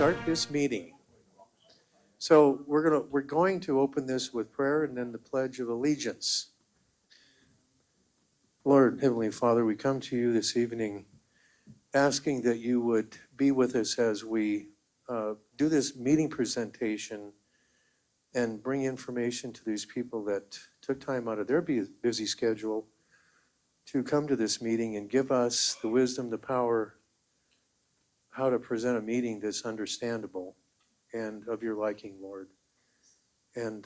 start this meeting. So we're going to open this with prayer and then the Pledge of Allegiance. Lord, Heavenly Father, we come to you this evening asking that you would be with us as we do this meeting presentation and bring information to these people that took time out of their busy schedule to come to this meeting and give us the wisdom, the power, how to present a meeting that's understandable and of your liking, Lord. And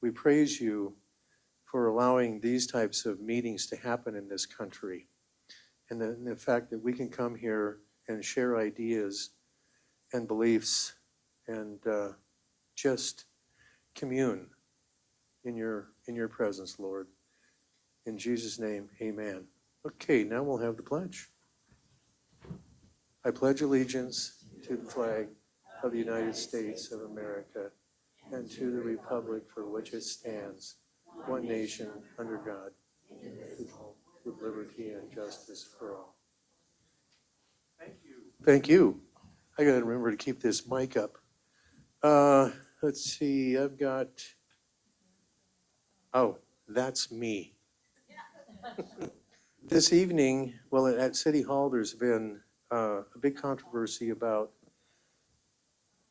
we praise you for allowing these types of meetings to happen in this country. And the fact that we can come here and share ideas and beliefs and just commune in your presence, Lord. In Jesus' name, amen. Okay, now we'll have the pledge. I pledge allegiance to the flag of the United States of America and to the republic for which it stands, one nation, under God, with liberty and justice for all. Thank you. Thank you. I got to remember to keep this mic up. Let's see, I've got, that's me. This evening, well, at City Hall, there's been a big controversy about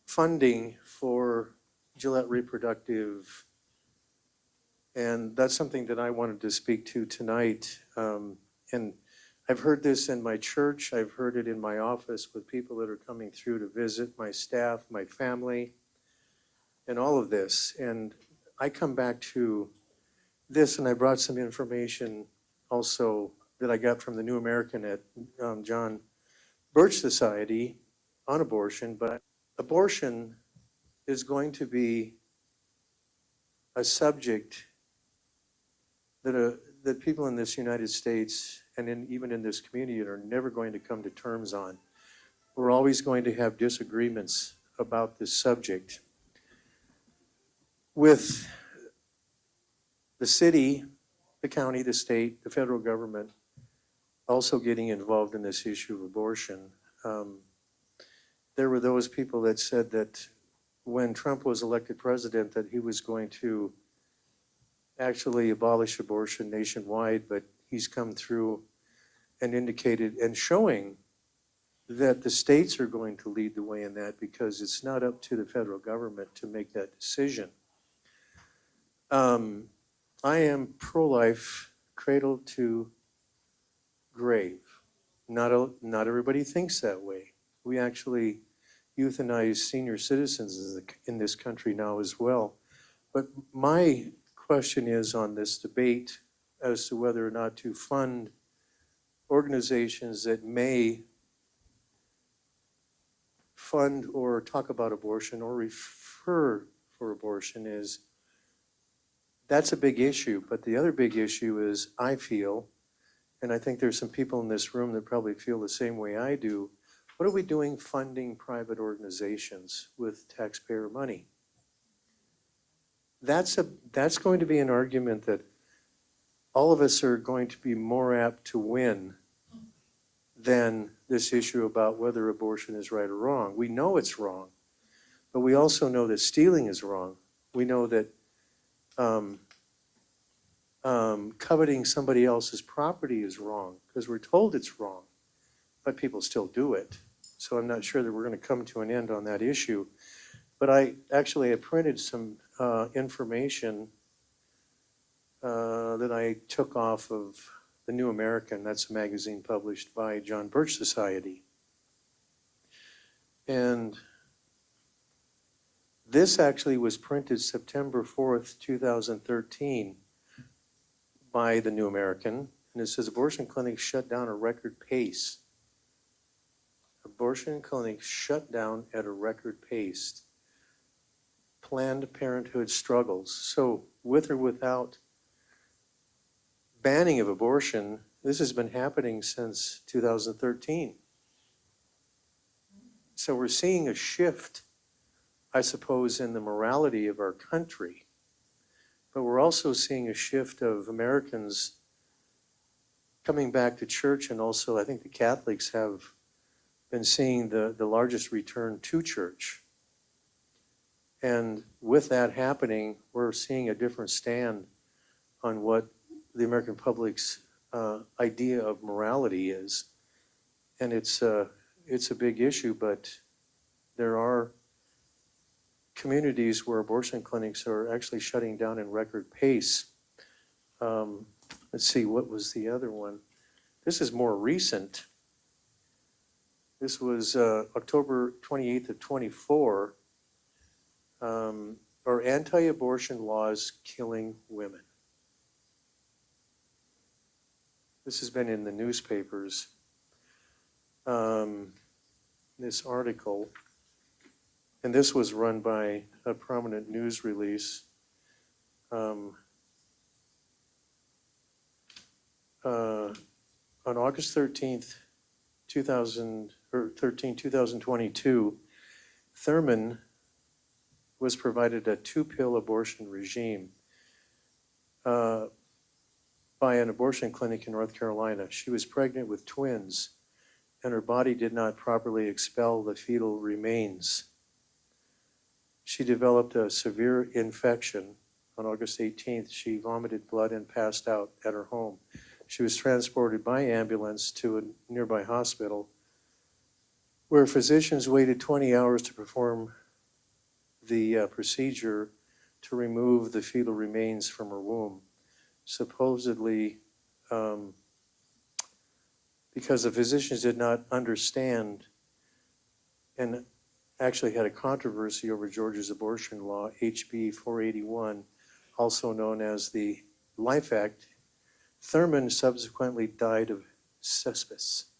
funding for Gillette Reproductive, and that's something that I wanted to speak to tonight. And I've heard this in my church, I've heard it in my office with people that are coming through to visit, my staff, my family, and all of this. And I come back to this, and I brought some information also that I got from the New American at John Birch Society on abortion, but abortion is going to be a subject that people in this United States and even in this community are never going to come to terms on. We're always going to have disagreements about this subject. With the city, the county, the state, the federal government also getting involved in this issue of abortion. There were those people that said that when Trump was elected president that he was going to actually abolish abortion nationwide, but he's come through and indicated and showing that the states are going to lead the way in that because it's not up to the federal government to make that decision. I am pro-life, cradle to grave. Not everybody thinks that way. We actually euthanize senior citizens in this country now as well. But my question is on this debate as to whether or not to fund organizations that may fund or talk about abortion or refer for abortion is, that's a big issue. But the other big issue is, I feel, and I think there's some people in this room that probably feel the same way I do, what are we doing funding private organizations with taxpayer money? That's going to be an argument that all of us are going to be more apt to win than this issue about whether abortion is right or wrong. We know it's wrong, but we also know that stealing is wrong. We know that coveting somebody else's property is wrong because we're told it's wrong, but people still do it. So I'm not sure that we're going to come to an end on that issue. But I printed some information that I took off of the New American. That's a magazine published by John Birch Society. And this actually was printed September 4th, 2013 by the New American. And it says, abortion clinics shut down at a record pace. Abortion clinics shut down at a record pace. Planned Parenthood struggles. So with or without banning of abortion, this has been happening since 2013. So we're seeing a shift, I suppose, in the morality of our country. But we're also seeing a shift of Americans coming back to church, and also I think the Catholics have been seeing the largest return to church. And with that happening, we're seeing a different stand on what the American public's idea of morality is. And it's a big issue, but there are communities where abortion clinics are actually shutting down in record pace. Let's see, what was the other one? This is more recent. This was October 28th of 24. Are anti-abortion laws killing women? This has been in the newspapers. This article, and this was run by a prominent news release. On August 13th, 2022, Thurman was provided a 2-pill abortion regime by an abortion clinic in North Carolina. She was pregnant with twins, and her body did not properly expel the fetal remains. She developed a severe infection. On August 18th, she vomited blood and passed out at her home. She was transported by ambulance to a nearby hospital where physicians waited 20 hours to perform the procedure to remove the fetal remains from her womb. Supposedly, because the physicians did not understand and actually had a controversy over Georgia's abortion law, HB 481, also known as the Life Act. Thurman subsequently died of sepsis,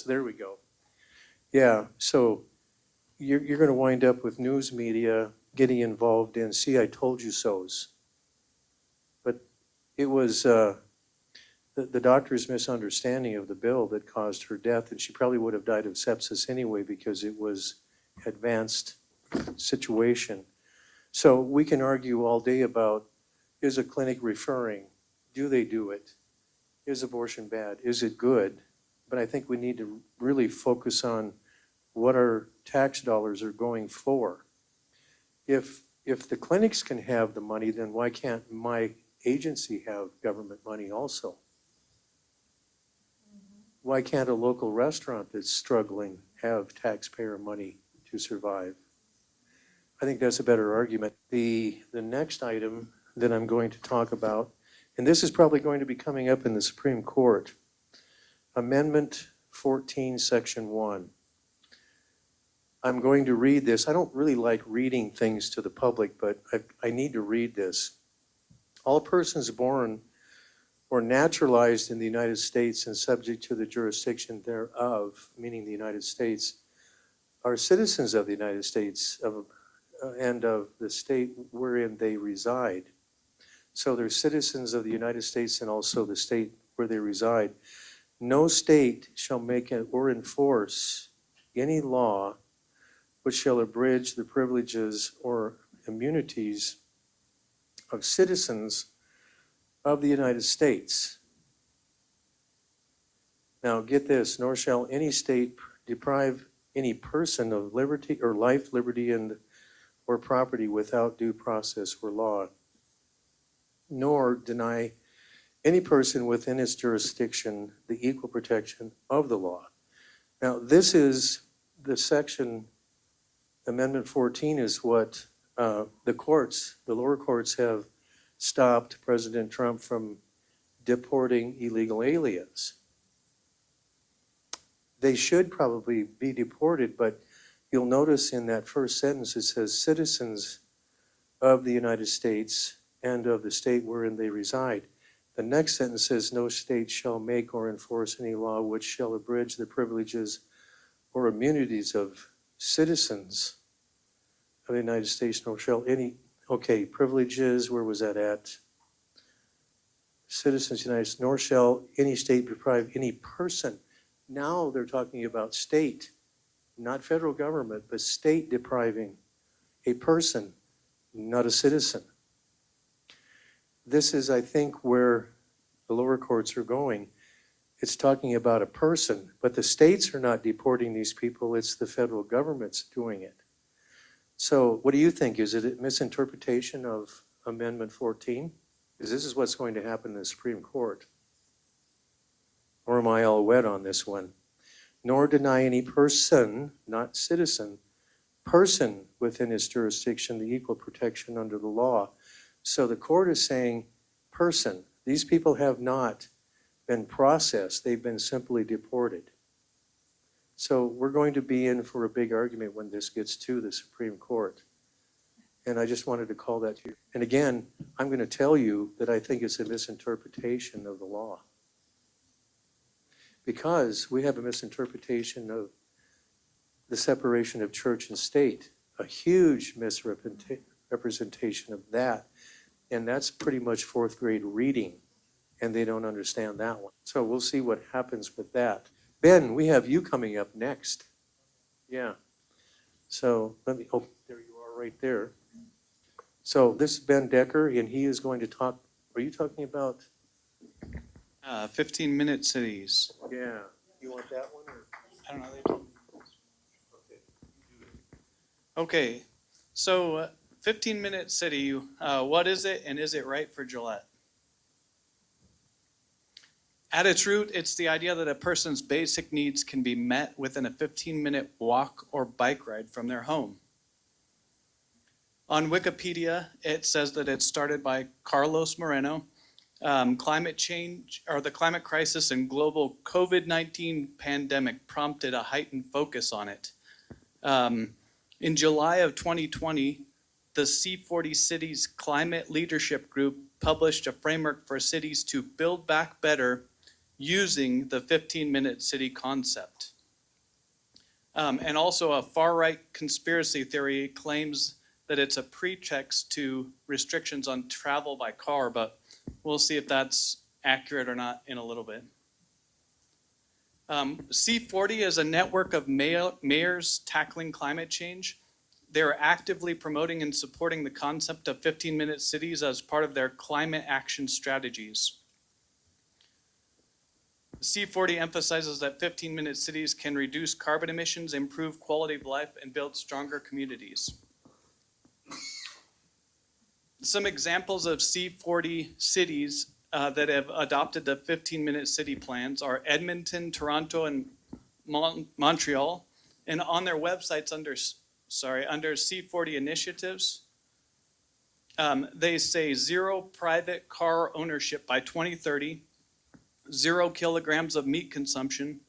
there we go. Yeah, so you're going to wind up with news media getting involved in "see, I told you so's." But it was the doctor's misunderstanding of the bill that caused her death, and she probably would have died of sepsis anyway because it was advanced situation. So we can argue all day about, is a clinic referring? Do they do it? Is abortion bad? Is it good? But I think we need to really focus on what our tax dollars are going for. If the clinics can have the money, then why can't my agency have government money also? Why can't a local restaurant that's struggling have taxpayer money to survive? I think that's a better argument. The next item that I'm going to talk about, and this is probably going to be coming up in the Supreme Court, Amendment 14, Section 1. I'm going to read this. I don't really like reading things to the public, but I need to read this. All persons born or naturalized in the United States and subject to the jurisdiction thereof, meaning the United States, are citizens of the United States and of the state wherein they reside. So they're citizens of the United States and also the state where they reside. No state shall make or enforce any law which shall abridge the privileges or immunities of citizens of the United States. Now get this, nor shall any state deprive any person of liberty or life, liberty, and or property without due process or law, nor deny any person within its jurisdiction the equal protection of the law. Now this is the section, Amendment 14 is what the lower courts have stopped President Trump from deporting illegal aliens. They should probably be deported, but you'll notice in that first sentence it says citizens of the United States and of the state wherein they reside. The next sentence says no state shall make or enforce any law which shall abridge the privileges or immunities of citizens of the United States, nor shall any, privileges, where was that at? Citizens of the United States, nor shall any state deprive any person. Now they're talking about state, not federal government, but state depriving a person, not a citizen. This is, I think, where the lower courts are going. It's talking about a person, but the states are not deporting these people, it's the federal government's doing it. So what do you think? Is it a misinterpretation of Amendment 14? Because this is what's going to happen in the Supreme Court. Or am I all wet on this one? Nor deny any person, not citizen, person within its jurisdiction the equal protection under the law. So the court is saying person. These people have not been processed. They've been simply deported. So we're going to be in for a big argument when this gets to the Supreme Court. And I just wanted to call that to you. And again, I'm going to tell you that I think it's a misinterpretation of the law. Because we have a misinterpretation of the separation of church and state, a huge misrepresentation of that. And that's pretty much fourth grade reading, and they don't understand that one. So we'll see what happens with that. Ben, we have you coming up next. Yeah. So let me, oh, there you are right there. So this is Ben Decker, and he is going to talk, are you talking about? 15-minute cities. Yeah. You want that one? Or? I don't know. Okay. So 15-minute city, what is it, and is it right for Gillette? At its root, it's the idea that a person's basic needs can be met within a 15-minute walk or bike ride from their home. On Wikipedia, it says that it started by Carlos Moreno. Climate change, or the climate crisis and global COVID-19 pandemic prompted a heightened focus on it. In July of 2020, the C40 Cities Climate Leadership Group published a framework for cities to build back better using the 15-minute city concept. And also a far-right conspiracy theory claims that it's a pretext to restrictions on travel by car, but we'll see if that's accurate or not in a little bit. C40 is a network of mayors tackling climate change. They're actively promoting and supporting the concept of 15-minute cities as part of their climate action strategies. C40 emphasizes that 15-minute cities can reduce carbon emissions, improve quality of life, and build stronger communities. Some examples of C40 cities that have adopted the 15-minute city plans are Edmonton, Toronto, and Montreal. And on their websites under C40 initiatives, they say 0 private car ownership by 2030, 0 kilograms of meat consumption,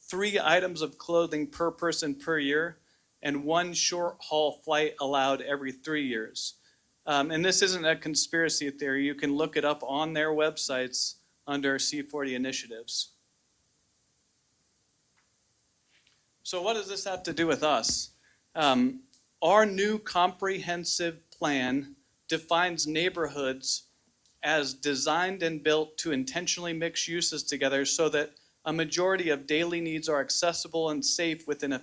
3 items of clothing per person per year, and 1 short-haul flight allowed every 3 years. And this isn't a conspiracy theory. You can look it up on their websites under C40 initiatives. So what does this have to do with us? Our new comprehensive plan defines neighborhoods as designed and built to intentionally mix uses together so that a majority of daily needs are accessible and safe within a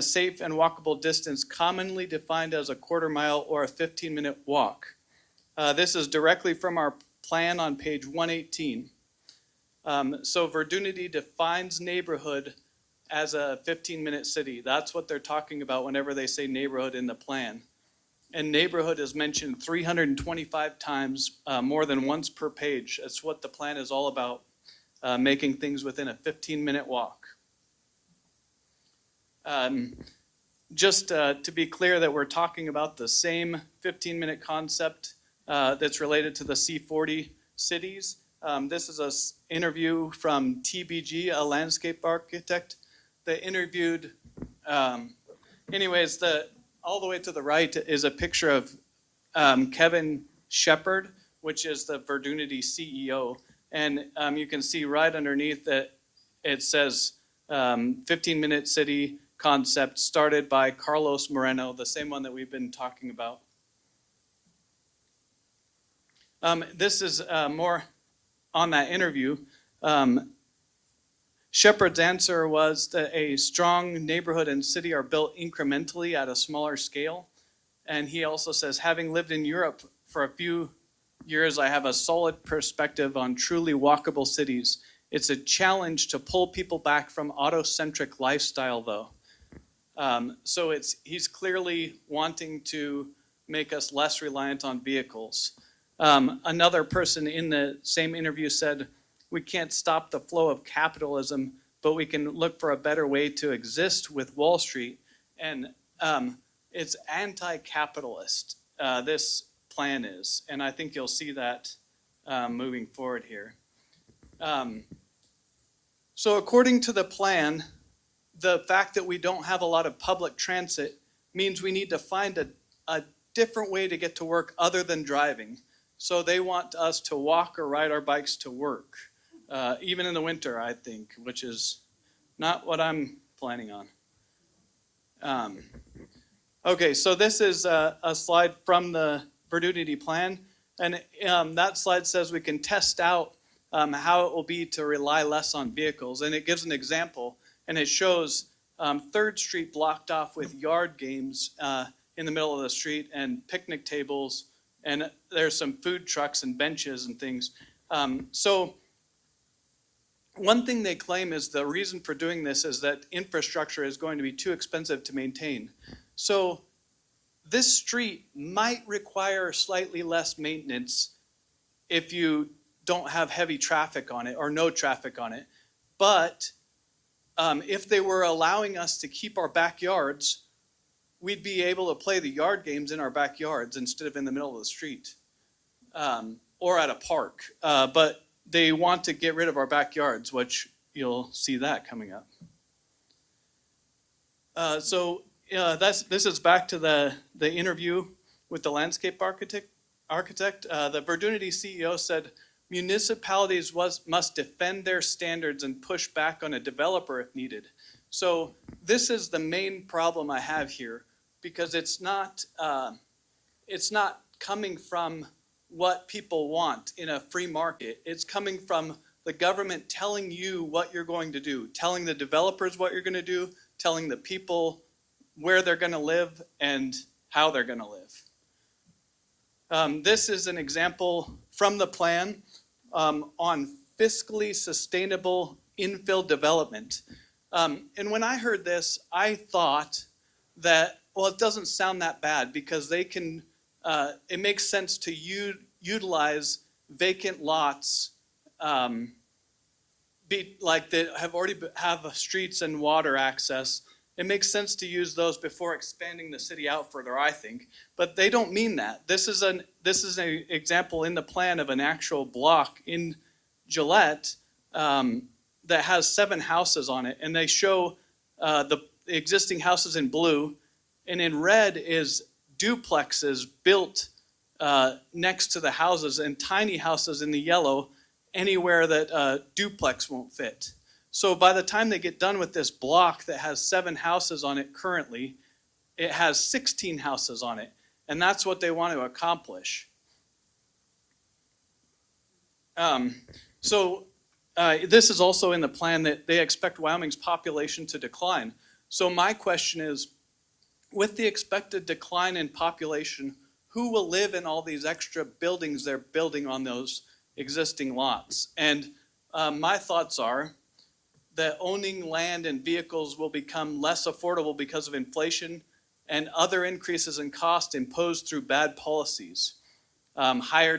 safe and walkable distance, commonly defined as a quarter mile or a 15-minute walk. This is directly from our plan on page 118. So Verdunity defines neighborhood as a 15-minute city. That's what they're talking about whenever they say neighborhood in the plan. And neighborhood is mentioned 325 times, more than once per page. That's what the plan is all about, making things within a 15-minute walk. Just to be clear that we're talking about the same 15-minute concept that's related to the C40 cities. This is an interview from TBG, a landscape architect. They interviewed, anyways, all the way to the right is a picture of Kevin Shepard, which is the Verdunity CEO. And you can see right underneath that it says 15-minute city concept started by Carlos Moreno, the same one that we've been talking about. This is more on that interview. Shepard's answer was that a strong neighborhood and city are built incrementally at a smaller scale. And he also says, having lived in Europe for a few years, I have a solid perspective on truly walkable cities. It's a challenge to pull people back from auto-centric lifestyle, though. So he's clearly wanting to make us less reliant on vehicles. Another person in the same interview said, we can't stop the flow of capitalism, but we can look for a better way to exist with Wall Street. And it's anti-capitalist, this plan is. And I think you'll see that moving forward here. So according to the plan, the fact that we don't have a lot of public transit means we need to find a different way to get to work other than driving. So they want us to walk or ride our bikes to work, even in the winter, I think, which is not what I'm planning on. Okay, so this is a slide from the Verdunity plan, and that slide says we can test out how it will be to rely less on vehicles, and it gives an example, and it shows 3rd Street blocked off with yard games in the middle of the street and picnic tables, and there's some food trucks and benches and things. So one thing they claim is the reason for doing this is that infrastructure is going to be too expensive to maintain. So this street might require slightly less maintenance if you don't have heavy traffic on it or no traffic on it. But if they were allowing us to keep our backyards, we'd be able to play the yard games in our backyards instead of in the middle of the street or at a park. But they want to get rid of our backyards, which you'll see that coming up. This is back to the interview with the landscape architect. The Verdunity CEO said, municipalities must defend their standards and push back on a developer if needed. So this is the main problem I have here, because it's not coming from what people want in a free market. It's coming from the government telling you what you're going to do, telling the developers what you're going to do, telling the people where they're going to live and how they're going to live. This is an example from the plan on fiscally sustainable infill development. And when I heard this, I thought that, well, it doesn't sound that bad because they can, it makes sense to utilize vacant lots like that have streets and water access. It makes sense to use those before expanding the city out further, I think. But they don't mean that. This is an example in the plan of an actual block in Gillette that has 7 houses on it. And they show the existing houses in blue. And in red is duplexes built next to the houses, and tiny houses in the yellow anywhere that a duplex won't fit. So by the time they get done with this block that has 7 houses on it currently, it has 16 houses on it. And that's what they want to accomplish. This is also in the plan that they expect Wyoming's population to decline. So my question is, with the expected decline in population, who will live in all these extra buildings they're building on those existing lots? And my thoughts are that owning land and vehicles will become less affordable because of inflation and other increases in cost imposed through bad policies. Higher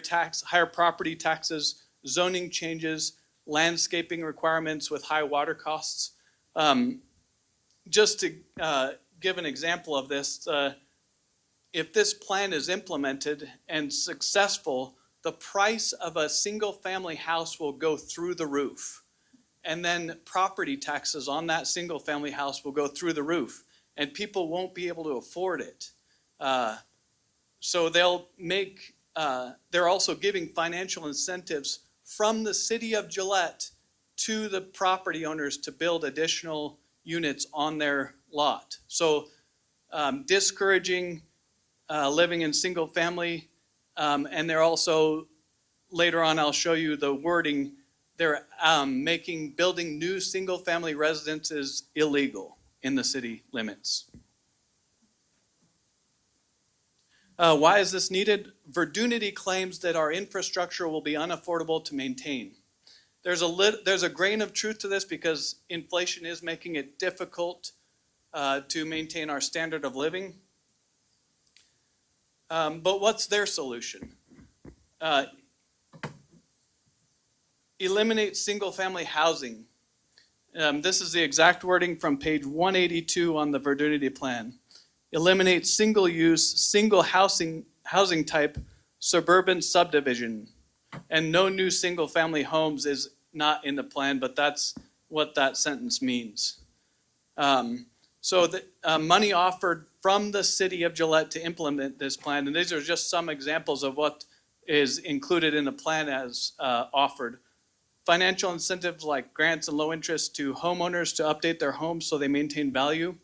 property taxes, zoning changes, landscaping requirements with high water costs. Just to give an example of this, if this plan is implemented and successful, the price of a single family house will go through the roof. And then property taxes on that single family house will go through the roof, and people won't be able to afford it. So they're also giving financial incentives from the city of Gillette to the property owners to build additional units on their lot. So discouraging living in single family, and they're also, later on I'll show you the wording, they're building new single family residences illegal in the city limits. Why is this needed? Verdunity claims that our infrastructure will be unaffordable to maintain. There's a grain of truth to this because inflation is making it difficult to maintain our standard of living. But what's their solution? Eliminate single-family housing. This is the exact wording from page 182 on the Verdunity plan. Eliminate single-use, single housing type suburban subdivision. And no new single-family homes is not in the plan, but that's what that sentence means. So the money offered from the city of Gillette to implement this plan, and these are just some examples of what is included in the plan as offered. Financial incentives like grants and low interest to homeowners to update their homes so they maintain value.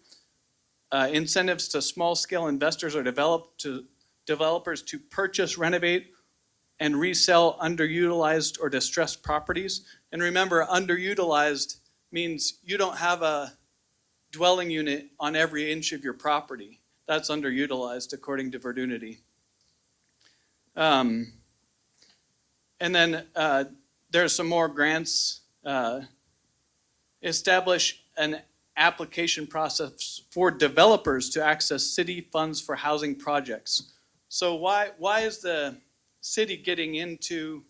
Incentives to small-scale investors or developers to purchase, renovate, and resell underutilized or distressed properties. And remember, underutilized means you don't have a dwelling unit on every inch of your property. That's underutilized according to Verdunity. And then there's some more grants. Establish an application process for developers to access city funds for housing projects. So why is the city getting into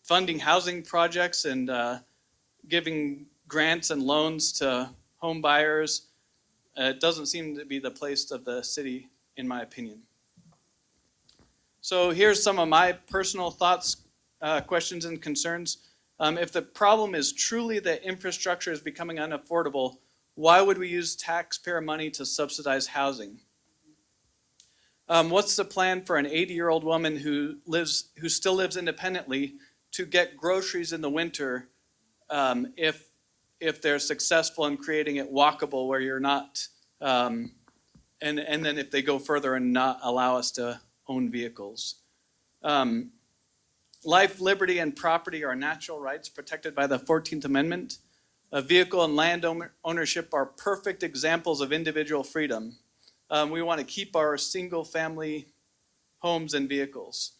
funding housing projects and giving grants and loans to home buyers? It doesn't seem to be the place of the city, in my opinion. So here's some of my personal thoughts, questions, and concerns. If the problem is truly that infrastructure is becoming unaffordable, why would we use taxpayer money to subsidize housing? What's the plan for an 80-year-old woman who still lives independently to get groceries in the winter if they're successful in creating it walkable where you're not, and then if they go further and not allow us to own vehicles? Life, liberty, and property are natural rights protected by the 14th Amendment. Vehicle and land ownership are perfect examples of individual freedom. We want to keep our single-family homes and vehicles.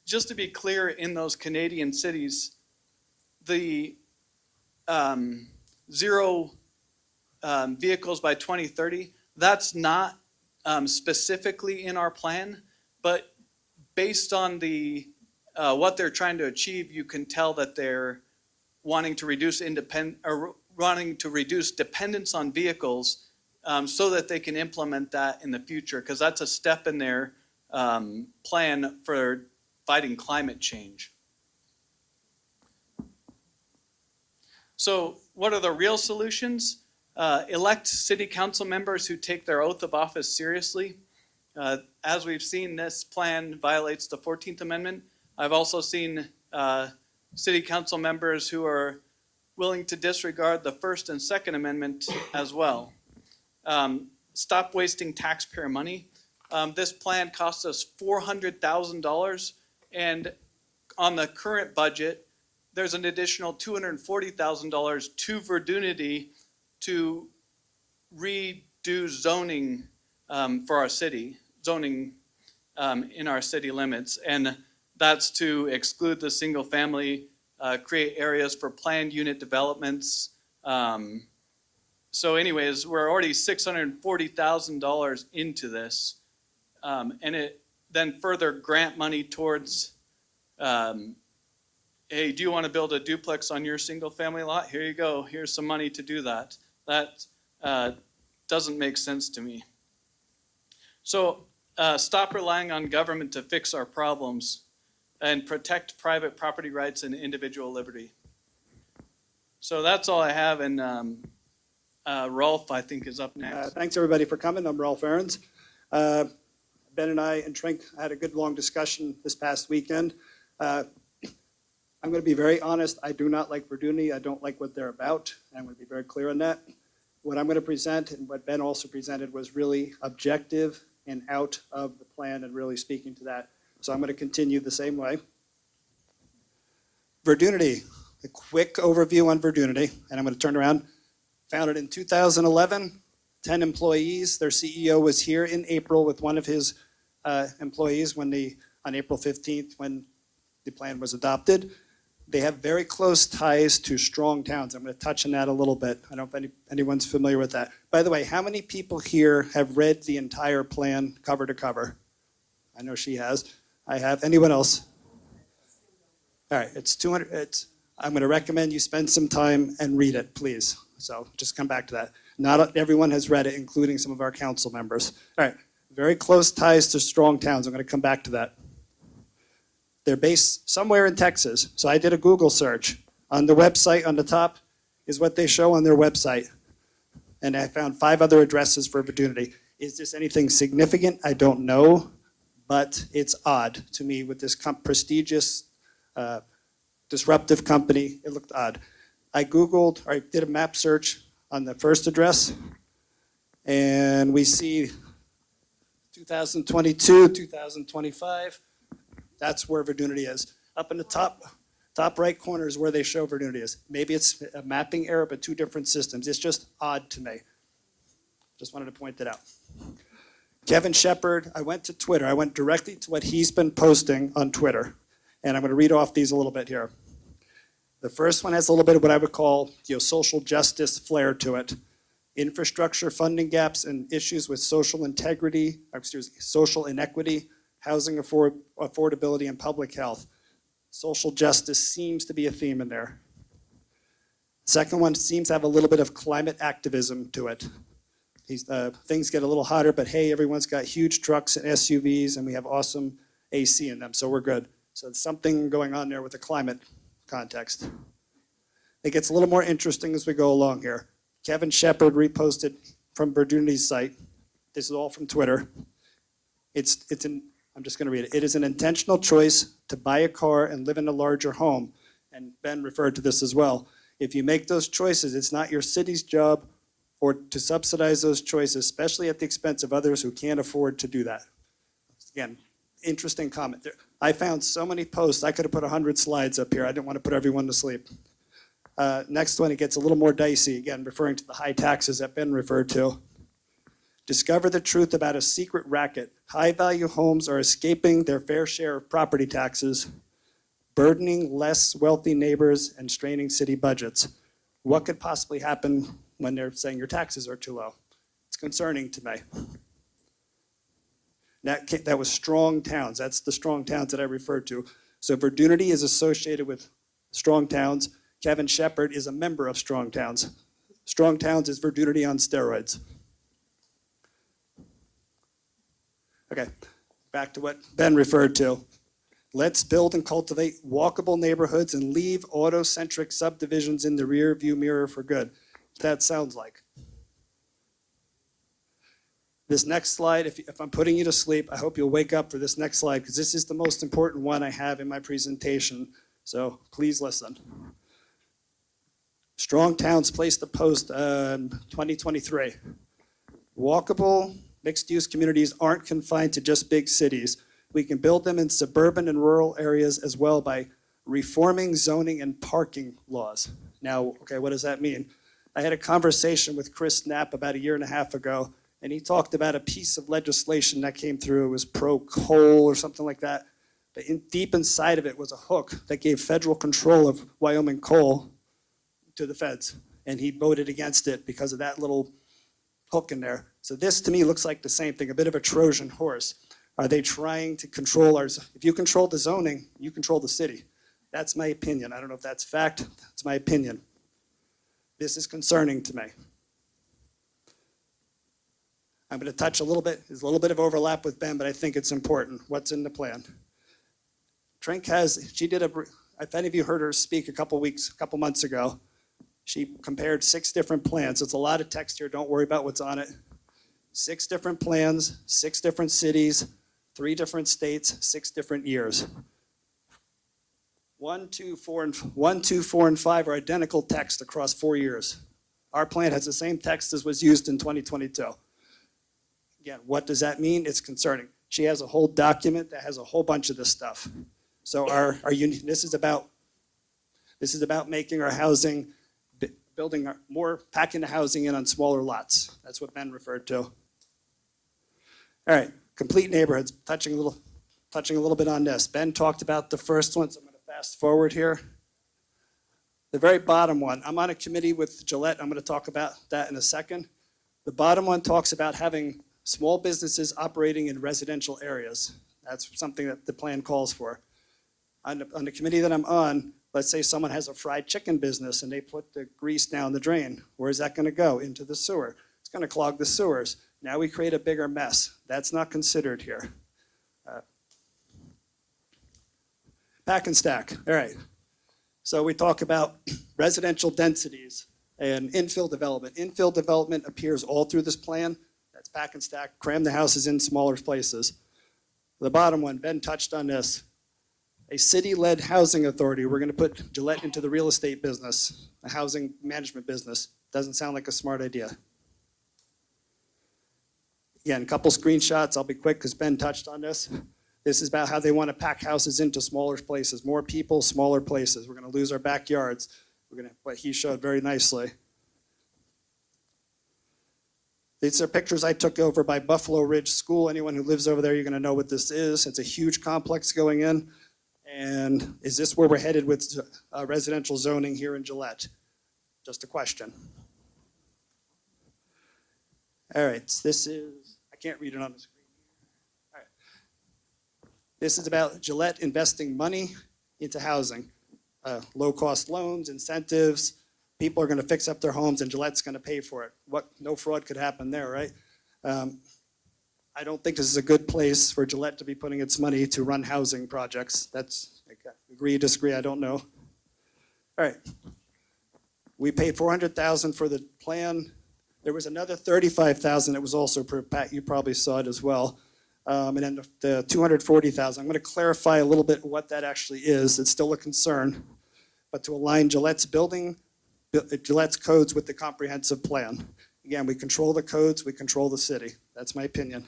Just to be clear, in those Canadian cities, the zero vehicles by 2030, that's not specifically in our plan, but based on the what they're trying to achieve, you can tell that they're wanting to reduce dependence on vehicles so that they can implement that in the future, because that's a step in their plan for fighting climate change. So what are the real solutions? Elect city council members who take their oath of office seriously. As we've seen, this plan violates the 14th Amendment. I've also seen city council members who are willing to disregard the First and Second Amendment as well. Stop wasting taxpayer money. This plan cost us $400,000, and on the current budget, there's an additional $240,000 to Verdunity to redo zoning for our city, zoning in our city limits, and that's to exclude the single family, create areas for planned unit developments. So anyways, we're already $640,000 into this, and it then further grant money towards, hey, do you want to build a duplex on your single family lot? Here you go, here's some money to do that. That doesn't make sense to me. So stop relying on government to fix our problems and protect private property rights and individual liberty. So that's all I have, and Rolf, I think, is up next. Thanks, everybody, for coming. I'm Rolf Ahrens. Ben and I and Trink had a good, long discussion this past weekend. I'm going to be very honest. I do not like Verdunity. I don't like what they're about. I'm going to be very clear on that. What I'm going to present and what Ben also presented was really objective and out of the plan and really speaking to that. So I'm going to continue the same way. Verdunity, a quick overview on Verdunity, and I'm going to turn around. Founded in 2011, 10 employees. Their CEO was here in April with one of his employees on April 15th when the plan was adopted. They have very close ties to strong towns. I'm going to touch on that a little bit. I don't know if anyone's familiar with that. By the way, how many people here have read the entire plan cover to cover? I know she has. I have. Anyone else? All right, it's 200. I'm going to recommend you spend some time and read it, please. So just come back to that. Not everyone has read it, including some of our council members. All right, very close ties to strong towns. I'm going to come back to that. They're based somewhere in Texas. So I did a Google search. On the website, on the top, is what they show on their website. And I found 5 other addresses for Verdunity. Is this anything significant? I don't know, but it's odd to me with this prestigious, disruptive company. It looked odd. I did a map search on the first address, and we see 2022, 2025. That's where Verdunity is. Up in the top right corner is where they show Verdunity is. Maybe it's a mapping error, but 2 different systems. It's just odd to me. Just wanted to point that out. Kevin Shepard, I went to Twitter. I went directly to what he's been posting on Twitter. And I'm going to read off these a little bit here. The first one has a little bit of what I would call social justice flair to it. Infrastructure funding gaps and issues with social inequity, housing affordability, and public health. Social justice seems to be a theme in there. Second one seems to have a little bit of climate activism to it. Things get a little hotter, but hey, everyone's got huge trucks and SUVs, and we have awesome AC in them, so we're good. So there's something going on there with the climate context. It gets a little more interesting as we go along here. Kevin Shepard reposted from Verdunity's site. This is all from Twitter. I'm just going to read it. It is an intentional choice to buy a car and live in a larger home. And Ben referred to this as well. If you make those choices, it's not your city's job or to subsidize those choices, especially at the expense of others who can't afford to do that. Again, interesting comment there. I found so many posts, I could have put 100 slides up here. I didn't want to put everyone to sleep. Next one, it gets a little more dicey, again, referring to the high taxes that Ben referred to. Discover the truth about a secret racket. High-value homes are escaping their fair share of property taxes, burdening less wealthy neighbors and straining city budgets. What could possibly happen when they're saying your taxes are too low? It's concerning to me. That was strong towns. That's the strong towns that I referred to. So Verdunity is associated with strong towns. Kevin Shepard is a member of strong towns. Strong towns is Verdunity on steroids. Okay, back to what Ben referred to. Let's build and cultivate walkable neighborhoods and leave auto-centric subdivisions in the rear view mirror for good. That sounds like. This next slide, if I'm putting you to sleep, I hope you'll wake up for this next slide because this is the most important one I have in my presentation. So please listen. Strong Towns placed a post 2023. Walkable mixed-use communities aren't confined to just big cities. We can build them in suburban and rural areas as well by reforming zoning and parking laws. Now, okay, what does that mean? I had a conversation with Chris Knapp about 1.5 years ago, and he talked about a piece of legislation that came through. It was pro-coal or something like that. But deep inside of it was a hook that gave federal control of Wyoming coal to the feds. And he voted against it because of that little hook in there. So this to me looks like the same thing, a bit of a Trojan horse. Are they trying to control ours? If you control the zoning, you control the city. That's my opinion. I don't know if that's fact. That's my opinion. This is concerning to me. I'm going to touch a little bit. There's a little bit of overlap with Ben, but I think it's important. What's in the plan? Trink if any of you heard her speak a couple months ago, she compared 6 different plans. It's a lot of text here. Don't worry about what's on it. 6 different plans, 6 different cities, 3 different states, 6 different years. 1, 2, 4, and 5 are identical text across 4 years. Our plan has the same text as was used in 2022. Again, what does that mean? It's concerning. She has a whole document that has a whole bunch of this stuff. So this is about making our housing building more, packing the housing in on smaller lots. That's what Ben referred to. All right, complete neighborhoods, touching a little bit on this. Ben talked about the first one, so I'm going to fast forward here. The very bottom one, I'm on a committee with Gillette. I'm going to talk about that in a second. The bottom one talks about having small businesses operating in residential areas. That's something that the plan calls for. On the committee that I'm on, let's say someone has a fried chicken business and they put the grease down the drain. Where is that going to go? Into the sewer. It's going to clog the sewers. Now we create a bigger mess. That's not considered here. Pack and stack. All right. So we talk about residential densities and infill development. Infill development appears all through this plan. That's pack and stack, cram the houses in smaller places. The bottom one, Ben touched on this. A city-led housing authority. We're going to put Gillette into the real estate business, a housing management business. Doesn't sound like a smart idea. Again, a couple screenshots. I'll be quick because Ben touched on this. This is about how they want to pack houses into smaller places. More people, smaller places. We're going to lose our backyards. We're going to, what he showed very nicely. These are pictures I took over by Buffalo Ridge School. Anyone who lives over there, you're going to know what this is. It's a huge complex going in. And is this where we're headed with residential zoning here in Gillette? Just a question. All right, this is, I can't read it on the screen. All right. This is about Gillette investing money into housing. Low-cost loans, incentives. People are going to fix up their homes and Gillette's going to pay for it. No fraud could happen there, right? I don't think this is a good place for Gillette to be putting its money to run housing projects. That's, agree, disagree, I don't know. All right. We paid $400,000 for the plan. There was another $35,000 that was also approved. Pat, you probably saw it as well. And then the $240,000. I'm going to clarify a little bit what that actually is. It's still a concern. But to align Gillette's codes with the comprehensive plan. Again, we control the codes, we control the city. That's my opinion.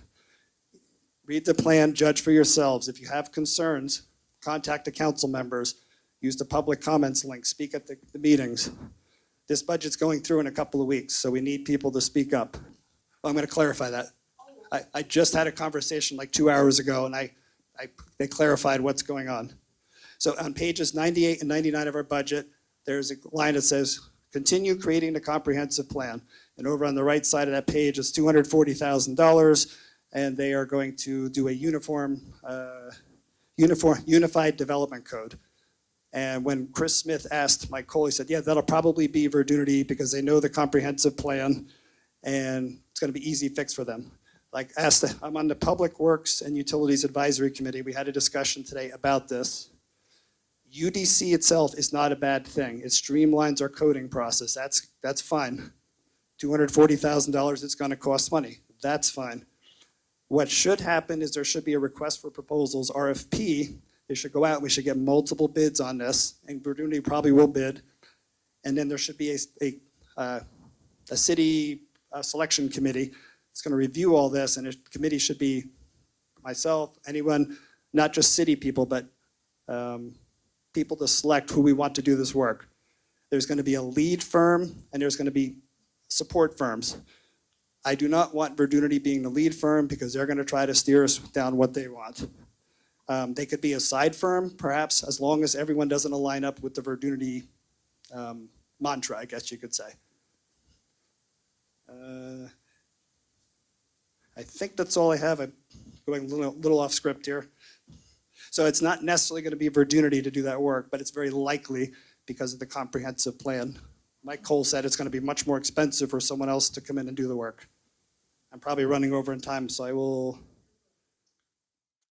Read the plan, judge for yourselves. If you have concerns, contact the council members, use the public comments link, speak at the meetings. This budget's going through in a couple of weeks, so we need people to speak up. Well, I'm going to clarify that. I just had a conversation like 2 hours ago, and they clarified what's going on. So on pages 98 and 99 of our budget, there's a line that says, continue creating the comprehensive plan. And over on the right side of that page is $240,000, and they are going to do a unified development code. And when Chris Smith asked Mike Cole, he said, yeah, that'll probably be Verdunity because they know the comprehensive plan, and it's going to be easy fix for them. Like I'm on the Public Works and Utilities Advisory Committee. We had a discussion today about this. UDC itself is not a bad thing. It streamlines our coding process. That's fine. $240,000, it's going to cost money. That's fine. What should happen is there should be a request for proposals, RFP. It should go out. We should get multiple bids on this, and Verdunity probably will bid. And then there should be a city selection committee that's going to review all this, and a committee should be myself, anyone, not just city people, but people to select who we want to do this work. There's going to be a lead firm, and there's going to be support firms. I do not want Verdunity being the lead firm because they're going to try to steer us down what they want. They could be a side firm, perhaps, as long as everyone doesn't align up with the Verdunity mantra, I guess you could say. I think that's all I have. I'm going a little off script here. So it's not necessarily going to be Verdunity to do that work, but it's very likely because of the comprehensive plan. Mike Cole said it's going to be much more expensive for someone else to come in and do the work. I'm probably running over in time, so I will